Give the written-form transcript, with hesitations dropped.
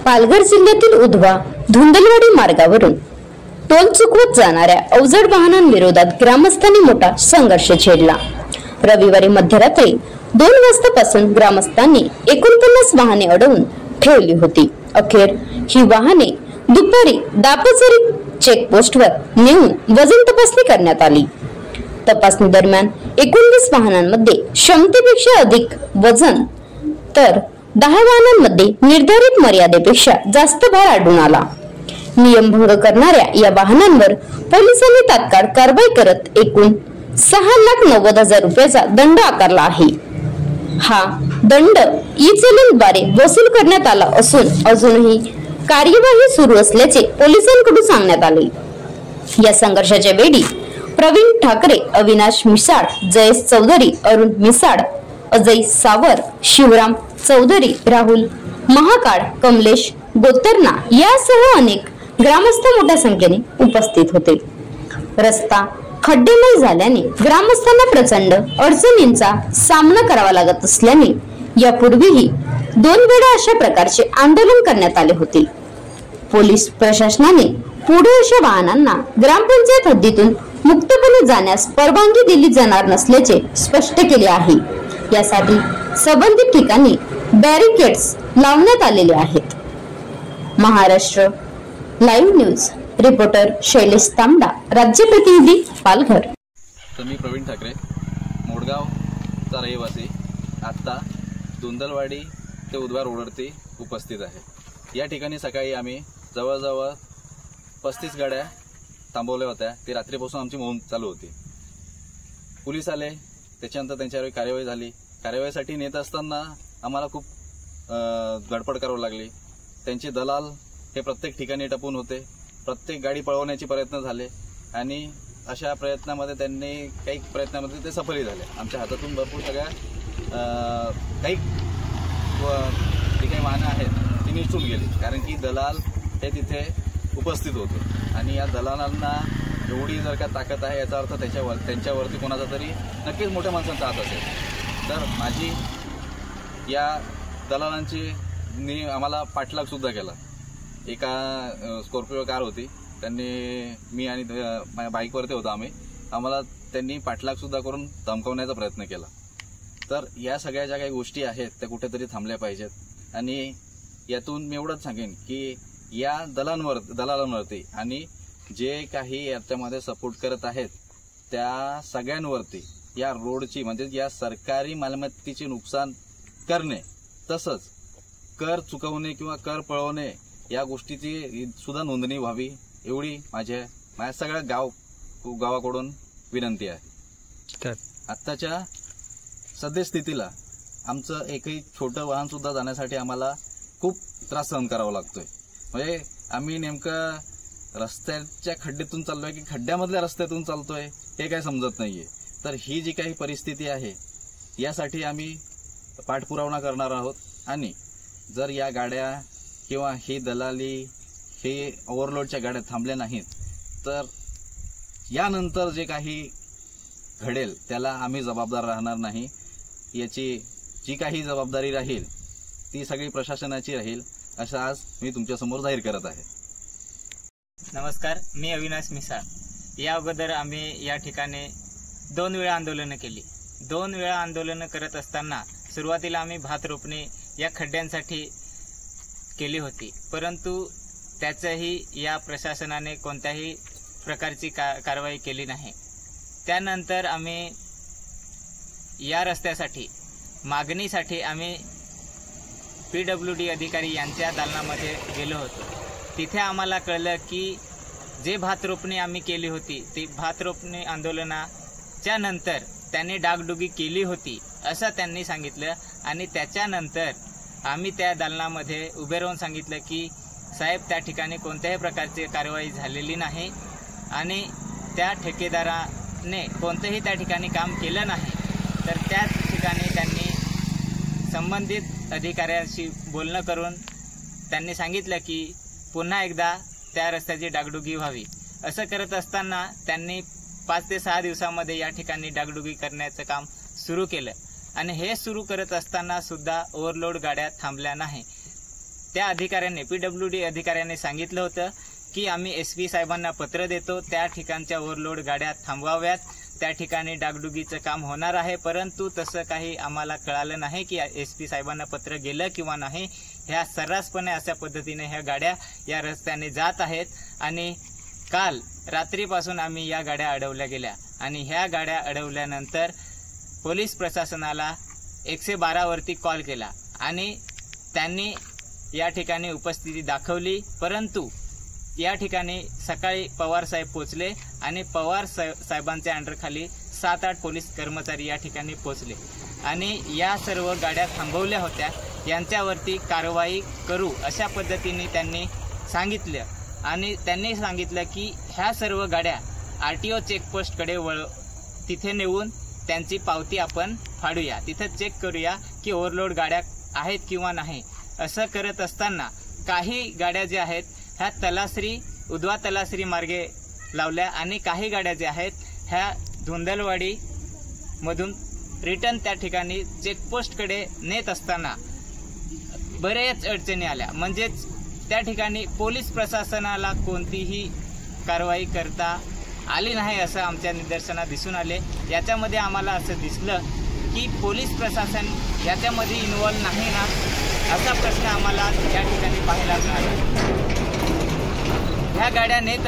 पालघर जिल्ह्यातील उधवा धुंदलवाडी मार्गावरून टोल चुकवत जाणाऱ्या अवजड वाहनांविरोधात ग्रामस्थांनी मोठा संघर्ष छेडला। रविवारी मध्यरात्री 2 वाजतापासून ग्रामस्थांनी 49 वाहने अडवून ठेवली होती। अखेर ही वाहने दुपारी दापोचरी चेकपोस्टवर नेऊन वजन तपासणी करण्यात आली। तपासणी दरम्यान 19 वाहनांमध्ये क्षमतेपेक्षा अधिक वजन तर 10 वाहनांमध्ये निर्धारित मर्यादेपेक्षा जास्त भार आढळून आला। नियमभंग करणाऱ्या या वाहनांवर पोलिसांनी तात्काळ कारवाई करत एकूण 6,90,000 रुपयाचा दंड आकारला आहे। हा दंड ई-चलनद्वारे वसूल करण्यात आला असून अजूनही कार्यवाही सुरू असल्याचे पोलिसांकडून सांगण्यात आले। या संघर्षाच्या वेळी प्रवीण ठाकरे, अविनाश मिसाळ, जयेश चौधरी, अरुण मिसाळ, अजय सावर, शिवराम चौधरी, राहुल महाकाळ, कमलेश गोतरना यासह अनेक ग्रामस्थ मोठ्या संख्येने उपस्थित होते। रस्ता खड्डेमय झाल्याने ग्रामस्थांना प्रचंड अडचणींचा सामना करावा लागत असल्याने यापूर्वीही 2 वेळा अशा प्रकारचे आंदोलन करण्यात आले होते। पोलीस प्रशासनाने पुढे अशा वाहनांना ग्रामपंचायत हद्दीतून मुक्तपणे जाण्यास परवानगी दिली जाणार नसल्याचे स्पष्ट केले आहे। यासाठी संबंधित ठिकाणी बॅरिकेड्स लावण्यात आलेले आहेत। Maharashtra live news reporter Shailesh तांबडा, राज्य प्रतिनिधी, पालघर। मी प्रवीण ठाकरे, मोडगावचा रहिवासी, आता धुंदलवाडी ते उधवा रोडवरती उपस्थित आहे। या ठिकाणी सकाळी आम्ही जवळजवळ 35 गाड्या थांबवल्या होत्या। ती रात्रीपासून आमची मोहीम चालू होती। पोलीस आले, त्याच्यानंतर त्यांच्यावर कार्यवाही झाली। कार्यवाहीसाठी नेत असताना आम्हाला खूप गडबड करावी लागली। त्यांचे दलाल हे प्रत्येक ठिकाणी टपून होते, प्रत्येक गाडी पळवण्याचे प्रयत्न झाले आणि अशा प्रयत्नामध्ये काही प्रयत्नामध्ये ते सफल झाले। आमच्या हातातून भरपूर सगळ्या काही वाहनं आहेत ती निसटून गेली, कारण की दलाल हे तिथे उपस्थित होते आणि या दलालांना एवढी जर का ताकद आहे याचा अर्थ त्यांच्यावरती कोणाचा तरी नक्कीच मोठ्या माणसांचा हात असेल। तर माझी या दलालांची आम्हाला पाठलाग सुद्धा केला। एका स्कॉर्पिओ कार होती, मी आणि माझ्या बाईकवरती होतो आम्हाला त्यांनी पाठलाग सुद्धा करून धमकावण्याचा प्रयत्न केला। तर या सगळ्या ज्या काही गोष्टी आहेत त्या कुठेतरी थांबल्या पाहिजेत आणि यातून मी एवढंच सांगेन की या दलालांवरती आणि जे काही याच्यामध्ये सपोर्ट करत आहेत त्या सगळ्यांवरती या रोडची म्हणजे या सरकारी मालमत्तेचे नुकसान करणे, तसंच कर चुकवणे किंवा कर पळवणे या गोष्टीची सुद्धा नोंदणी व्हावी एवढी माझ्या सगळ्या गावाकडून विनंती आहे। आत्ताच्या सद्यस्थितीला आमचं एकही छोटं वाहन सुद्धा जाण्यासाठी आम्हाला खूप त्रास सहन करावा लागतोय। म्हणजे आम्ही नेमकं रस्त्याच्या खड्ड्यातून चाललोय की खड्ड्यामधल्या रस्त्यातून चालतोय हे काही समजत नाहीये। तर ही जी काही परिस्थिती आहे यासाठी आम्ही पाठपुरावा करणार आहोत आणि जर या गाड्या किंवा ही दलाली हे ओव्हरलोडच्या गाड्या थांबल्या नाहीत तर यानंतर जे काही घडेल त्याला आम्ही जबाबदार राहणार नाही। याची जी काही जबाबदारी राहील ती सगळी प्रशासनाची राहील असं आज मी तुमच्यासमोर जाहीर करत आहे। नमस्कार, मी अविनाश मिसाळ। या अगोदर आम्ही या ठिकाणी 2 वेळा आंदोलनं केली। 2 वेळा आंदोलनं करत असताना सुरुवातीला आम्ही भात रोपणी या खड्ड्यांसाठी केली होती, परंतु त्याचंही या प्रशासनाने कोणत्याही प्रकारची कारवाई केली नाही। त्यानंतर आम्ही या रस्त्यासाठी मागणीसाठी आम्ही PWD अधिकारी यांच्या दालनामध्ये गेलो होतो। तिथे आम्हाला कळलं की जे भात रोपणी आम्ही केली होती ती भात रोपणी आंदोलनाच्या नंतर त्यांनी डागडुगी केली होती असं त्यांनी सांगितलं आणि त्याच्यानंतर आम्ही त्या दालनामध्ये उभे राहून सांगितलं की साहेब त्या ठिकाणी कोणत्याही प्रकारची कारवाई झालेली नाही आणि त्या ठेकेदाराने कोणतेही त्या ठिकाणी काम केलं नाही। तर त्याच ठिकाणी त्यांनी संबंधित अधिकाऱ्यांशी बोलणं करून त्यांनी सांगितलं की पुन्हा एकदा त्या रस्त्याची डागडुगी व्हावी। असं करत असताना त्यांनी 5 ते 6 दिवसामध्ये या ठिकाणी डागडुगी करण्याचं काम सुरू केलं आणि हे सुरू करत असताना सुद्धा ओव्हरलोड गाड्या थांबल्या नाही। त्या अधिकाऱ्याने PWD अधिकाऱ्याने सांगितलं होतं की आम्ही SP साहेबांना पत्र देतो, त्या ठिकाणच्या ओव्हरलोड गाड्या थांबवाव्यात, त्या ठिकाणी डागडुगीचं काम होणार आहे. परंतु तसं काही आम्हाला कळालं नाही की SP साहेबांना पत्र गेलं किंवा नाही. ह्या सर्रासपणे अशा पद्धतीने ह्या गाड्या या रस्त्याने जात आहेत आणि काल रात्रीपासून आम्ही या गाड्या अडवल्या गेल्या आणि ह्या गाड्या अडवल्यानंतर पोलीस प्रशासनाला 112 वरती कॉल केला आणि त्यांनी या ठिकाणी उपस्थिती दाखवली. परंतु या ठिकाणी सकाळी पवार साहेब पोहोचले आणि पवार साहेबांच्या अंडरखाली 7-8 पोलीस कर्मचारी या ठिकाणी पोहोचले आणि या सर्व गाड्या थांबवल्या होत्या. यांच्यावरती कारवाई करू अशा पद्धतीने त्यांनी सांगितलं आणि त्यांनी सांगितलं की ह्या सर्व गाड्या RTO चेकपोस्टकडे तिथे नेऊन त्यांची पावती आपण फाडूया, तिथे चेक करूया की ओव्हरलोड गाड्या आहेत किंवा नाही. असं करत असताना काही गाड्या ज्या आहेत ह्या उजवा तलासरी मार्गे लावल्या आणि काही गाड्या ज्या आहेत ह्या धुंदलवाडी मधून रिटर्न त्या ठिकाणी चेकपोस्टकडे नेत असताना बरेच अडचणी आल्या. म्हणजेच त्या ठिकाणी पोलीस प्रशासनाला कोणतीही कारवाई करता आली नाही असं आमच्या निदर्शनात दिसून आले. याच्यामध्ये आम्हाला असं दिसलं की पोलीस प्रशासन याच्यामध्ये इन्व्हॉल्व नाही ना असा प्रश्न आम्हाला या ठिकाणी पाहायला मिळाला. ह्या गाड्या नेत